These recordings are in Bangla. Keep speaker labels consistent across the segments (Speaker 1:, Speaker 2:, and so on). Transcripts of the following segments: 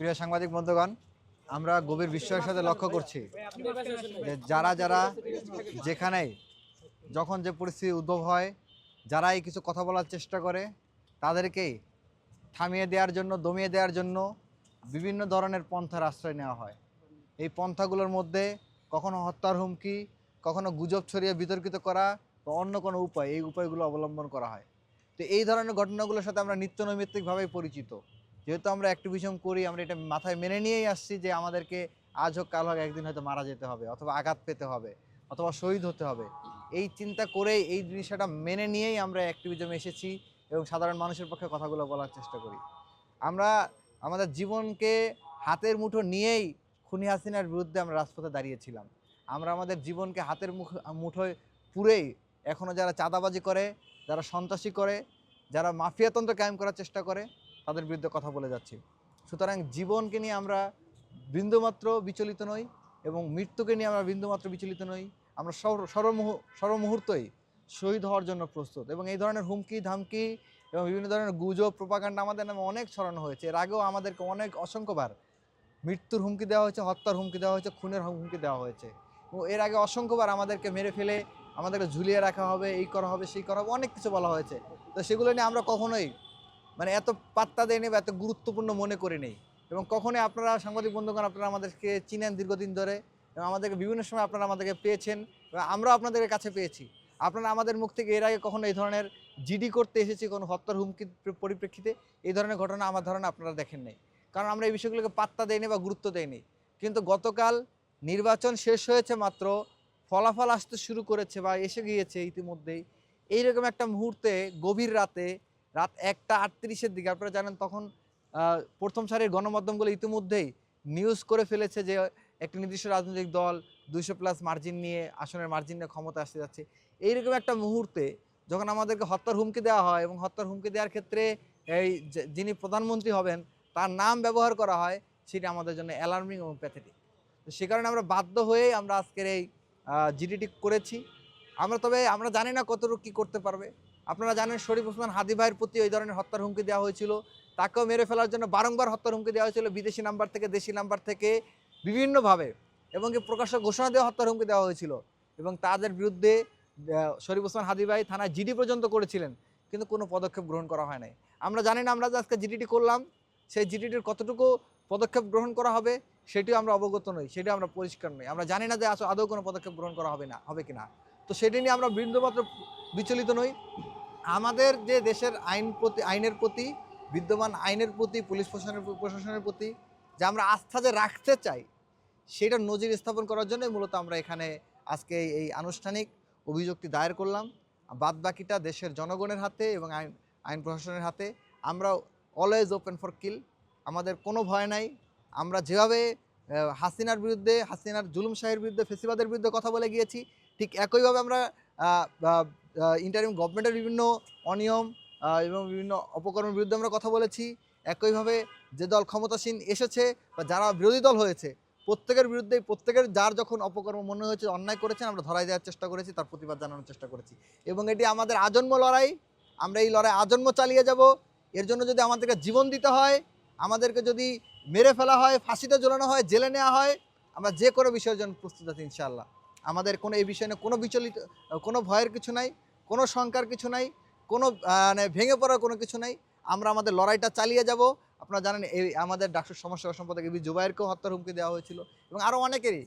Speaker 1: প্রিয় সাংবাদিক বন্ধুগণ, আমরা গভীর বিস্ময়ের সাথে লক্ষ্য করছি যে যারা যারা যেখানেই যখন যে পরিস্থিতি উদ্ভব হয়, যারাই কিছু কথা বলার চেষ্টা করে তাদেরকেই থামিয়ে দেওয়ার জন্য, দমিয়ে দেওয়ার জন্য বিভিন্ন ধরনের পন্থার আশ্রয় নেওয়া হয়। এই পন্থাগুলোর মধ্যে কখনো হত্যার হুমকি, কখনো গুজব ছড়িয়ে বিতর্কিত করা বা অন্য কোনো উপায়, এই উপায়গুলো অবলম্বন করা হয়। তো এই ধরনের ঘটনাগুলোর সাথে আমরা নিত্য নৈমিত্তিকভাবেই পরিচিত। যেহেতু আমরা অ্যাক্টিভিজম করি, আমরা এটা মাথায় মেনে নিয়েই আসছি যে আমাদেরকে আজ হোক কাল হোক একদিন হয়তো মারা যেতে হবে, অথবা আঘাত পেতে হবে, অথবা শহীদ হতে হবে। এই চিন্তা করেই, এই জিনিসটা মেনে নিয়েই আমরা অ্যাক্টিভিজমে এসেছি এবং সাধারণ মানুষের পক্ষে কথাগুলো বলার চেষ্টা করি। আমরা আমাদের জীবনকে হাতের মুঠো নিয়েই খুনি হাসিনার বিরুদ্ধে আমরা রাজপথে দাঁড়িয়েছিলাম। আমরা আমাদের জীবনকে হাতের মুঠোয় পুরেই এখনও যারা চাঁদাবাজি করে, যারা সন্ত্রাসী করে, যারা মাফিয়াতন্ত্র কায়েম করার চেষ্টা করে, তাদের বিরুদ্ধে কথা বলে যাচ্ছি। সুতরাং জীবনকে নিয়ে আমরা বিন্দুমাত্র বিচলিত নই এবং মৃত্যুকে নিয়ে আমরা বিন্দুমাত্র বিচলিত নই। আমরা সর্বমুহূর্তই শহীদ হওয়ার জন্য প্রস্তুত। এবং এই ধরনের হুমকি ধামকি এবং বিভিন্ন ধরনের গুজব প্রোপাগান্ডা আমাদের নামে অনেক ছড়ানো হয়েছে। এর আগেও আমাদেরকে অসংখ্যবার মৃত্যুর হুমকি দেওয়া হয়েছে, হত্যার হুমকি দেওয়া হয়েছে, খুনের হুমকি দেওয়া হয়েছে। এবং এর আগে অসংখ্যবার আমাদেরকে মেরে ফেলে আমাদেরকে ঝুলিয়ে রাখা হবে, এই করা হবে, সেই করা হবে, অনেক কিছু বলা হয়েছে। তো সেগুলো নিয়ে আমরা কখনোই এত পাত্তা দেয়নি বা এত গুরুত্বপূর্ণ মনে করে নেই। এবং কখনোই আপনারা সাংবাদিক বন্ধুগণ, আপনারা আমাদেরকে চিনেন দীর্ঘদিন ধরে এবং আমাদেরকে বিভিন্ন সময় আপনারা আমাদেরকে পেয়েছেন এবং আমরাও আপনাদের কাছে পেয়েছি। আপনারা আমাদের মুখ থেকে এর আগে কখনো এই ধরনের জিডি করতে এসেছি কোনো হত্যার হুমকির পরিপ্রেক্ষিতে এই ধরনের ঘটনা আমার ধারণা আপনারা দেখেন নাই, কারণ আমরা এই বিষয়গুলোকে পাত্তা দেয়নি বা গুরুত্ব দেয়নি। কিন্তু গতকাল নির্বাচন শেষ হয়েছে মাত্র, ফলাফল আসতে শুরু করেছে বা এসে গিয়েছে ইতিমধ্যেই। এইরকম একটা মুহূর্তে গভীর রাতে, রাত 1টা 38-এর দিকে, আপনারা জানেন তখন প্রথম সারির গণমাধ্যমগুলো ইতিমধ্যেই নিউজ করে ফেলেছে যে একটি নির্দিষ্ট রাজনৈতিক দল 200+ মার্জিন নিয়ে, আসনের মার্জিন নিয়ে ক্ষমতা আসতে যাচ্ছে। এইরকম একটা মুহূর্তে যখন আমাদেরকে হত্যার হুমকি দেওয়া হয় এবং হত্যার হুমকি দেওয়ার ক্ষেত্রে এই যিনি প্রধানমন্ত্রী হবেন তার নাম ব্যবহার করা হয়, সেটা আমাদের জন্য অ্যালার্মিং এবং প্যাথেটিক। তো সে কারণে আমরা বাধ্য হয়েই আমরা আজকের এই জিডিটি করেছি। আমরা জানি না কতটুকু কী করতে পারবে। আপনারা জানেন শরীফ ওসমান হাদি ভাইয়ের প্রতি ওই ধরনের হত্যার হুমকি দেওয়া হয়েছিল। তাকেও মেরে ফেলার জন্য বারংবার হত্যার হুমকি দেওয়া হয়েছিল, বিদেশি নাম্বার থেকে, দেশি নাম্বার থেকে, বিভিন্নভাবে। এবং কি প্রকাশ্য ঘোষণা দেওয়া হত্যার হুমকি দেওয়া হয়েছিল। এবং তাদের বিরুদ্ধে শরীফ ওসমান হাদি ভাই থানায় জিডি পর্যন্ত করেছিলেন, কিন্তু কোনো পদক্ষেপ গ্রহণ করা হয় নাই। আমরা জানি না আমরা যে আজকে জিডিটি করলাম, সেই জিডিটির কতটুকু পদক্ষেপ গ্রহণ করা হবে সেটিও আমরা অবগত নই, সেটিও আমরা পরিষ্কার নই। আমরা জানি না যে আদৌ কোনো পদক্ষেপ গ্রহণ করা হবে কি না। তো সেটি নিয়ে আমরা বিন্দুমাত্র বিচলিত নই। আমাদের যে দেশের আইনের প্রতি, বিদ্যমান আইনের প্রতি, পুলিশ প্রশাসনের প্রতি যে আমরা আস্থা যে রাখতে চাই, সেটা নজির স্থাপন করার জন্যই মূলত আমরা এখানে আজকে এই আনুষ্ঠানিক অভিযোগটি দায়ের করলাম। বাদবাকিটা দেশের জনগণের হাতে এবং আইন প্রশাসনের হাতে। আমরা অলওয়েজ ওপেন ফর কিল, আমাদের কোনো ভয় নাই। আমরা যেভাবে হাসিনার বিরুদ্ধে, হাসিনার জুলুমশাহীর বিরুদ্ধে, ফেসিবাদের বিরুদ্ধে কথা বলে গিয়েছি, ঠিক একইভাবে আমরা ইন্টারিম গভর্নমেন্টের বিভিন্ন অনিয়ম এবং বিভিন্ন অপকর্মের বিরুদ্ধে আমরা কথা বলেছি। একইভাবে যে দল ক্ষমতাসীন এসেছে বা যারা বিরোধী দল হয়েছে, প্রত্যেকের বিরুদ্ধেই, প্রত্যেকের যার যখন অপকর্ম মনে হয়েছে, অন্যায় করেছেন, আমরা ধরাই দেওয়ার চেষ্টা করেছি, তার প্রতিবাদ জানানোর চেষ্টা করেছি। এবং এটি আমাদের আজন্ম লড়াই। আমরা এই লড়াই আজন্ম চালিয়ে যাব। এর জন্য যদি আমাদেরকে জীবন দিতে হয়, আমাদেরকে যদি মেরে ফেলা হয়, ফাঁসিতে ঝোলানো হয়, জেলে নেওয়া হয়, আমরা যে কোনো বিষয়ের জন্য প্রস্তুত আছি ইনশাআল্লাহ। আমাদের কোনো এই বিষয় নিয়ে কোনো ভয়ের কিছু নাই, কোনো শঙ্কার কিছু নাই, কোনো ভেঙে পড়ার কোনো কিছু নাই। আমরা আমাদের লড়াইটা চালিয়ে যাব। আপনারা জানেন এই আমাদের ডাকসুর সমাজসেবা সম্পাদক এবি জুবায়েরকেও হত্যার হুমকি দেওয়া হয়েছিল এবং আরও অনেকেরই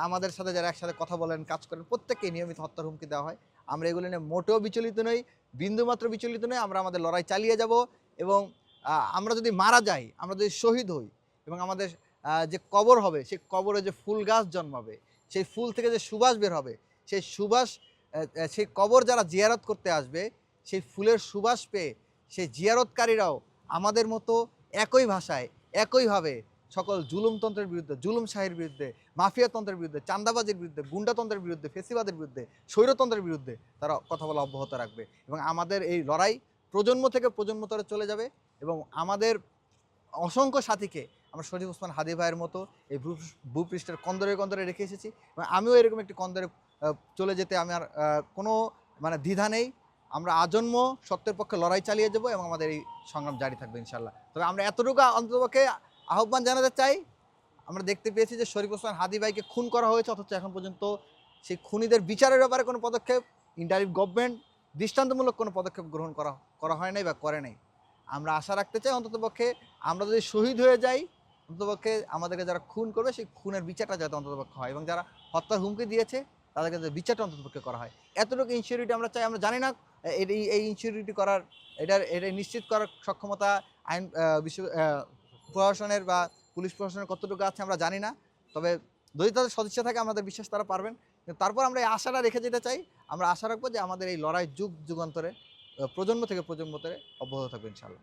Speaker 1: আমাদের সাথে যারা একসাথে কথা বলেন, কাজ করেন, প্রত্যেককেই নিয়মিত হত্যার হুমকি দেওয়া হয়। আমরা এগুলো নিয়ে মোটেও বিচলিত নই, বিন্দুমাত্র বিচলিত নই। আমরা আমাদের লড়াই চালিয়ে যাব এবং আমরা যদি মারা যাই, আমরা যদি শহীদ হই এবং আমাদের যে কবর হবে, সেই কবরে যে ফুল গাছ জন্মাবে, সেই ফুল থেকে যে সুবাস বের হবে, সেই সুবাস, সেই কবর যারা জিয়ারত করতে আসবে, সেই ফুলের সুবাস পেয়ে সেই জিয়ারতকারীরাও আমাদের মতো একই ভাষায়, একইভাবে সকল জুলুমতন্ত্রের বিরুদ্ধে, জুলুমশাহীর বিরুদ্ধে, মাফিয়াতন্ত্রের বিরুদ্ধে, চাঁদাবাজির বিরুদ্ধে, গুন্ডাতন্ত্রের বিরুদ্ধে, ফেসিবাদের বিরুদ্ধে, স্বৈরতন্ত্রের বিরুদ্ধে তারা কথা বলা অব্যাহত রাখবে। এবং আমাদের এই লড়াই প্রজন্ম থেকে প্রজন্মতরে চলে যাবে এবং আমাদের অসংখ্য সাথীকে আমরা শরীফ ওসমান হাদি ভাইয়ের মতো এই ভূপৃষ্ঠের কন্দরে কন্দরে রেখে এসেছি এবং আমিও এরকম একটি কন্দরে চলে যেতে আমার কোনো দ্বিধা নেই। আমরা আজন্ম সত্যের পক্ষে লড়াই চালিয়ে যাব এবং আমাদের এই সংগ্রাম জারি থাকবে ইনশাল্লাহ। তবে আমরা এতটুকু অন্ততপক্ষে আহ্বান জানাতে চাই, আমরা দেখতে পেয়েছি যে শরীফ ওসমান হাদী ভাইকে খুন করা হয়েছে, অথচ এখন পর্যন্ত সেই খুনিদের বিচারের ব্যাপারে কোনো পদক্ষেপ ইন্টারিম গভর্নমেন্ট দৃষ্টান্তমূলক কোনো পদক্ষেপ গ্রহণ করা হয় নাই বা করে নাই। আমরা আশা রাখতে চাই অন্ততপক্ষে আমরা যদি শহীদ হয়ে যাই, অন্ততপক্ষে আমাদেরকে যারা খুন করবে সেই খুনের বিচারটা যাতে অন্ততপক্ষে হয়, এবং যারা হত্যার হুমকি দিয়েছে তাদেরকে যাতে বিচারটা অন্ততপক্ষে করা হয়। এতটুকু ইনসিউরিটি আমরা চাই। আমরা জানি না এই ইনসিউরিটি করার, এটা নিশ্চিত করার সক্ষমতা আইন প্রশাসনের বা পুলিশ প্রশাসনের কতটুকু আছে আমরা জানি না। তবে যদি তাদের সদিচ্ছা থাকে আমাদের বিশ্বাস তারা পারবেন। কিন্তু তারপর আমরা এই আশাটা রেখে যেতে চাই, আমরা আশা রাখবো যে আমাদের এই লড়াই যুগ যুগান্তরে প্রজন্ম থেকে প্রজন্ম অব্যাহত থাকবে ইনশাআল্লাহ।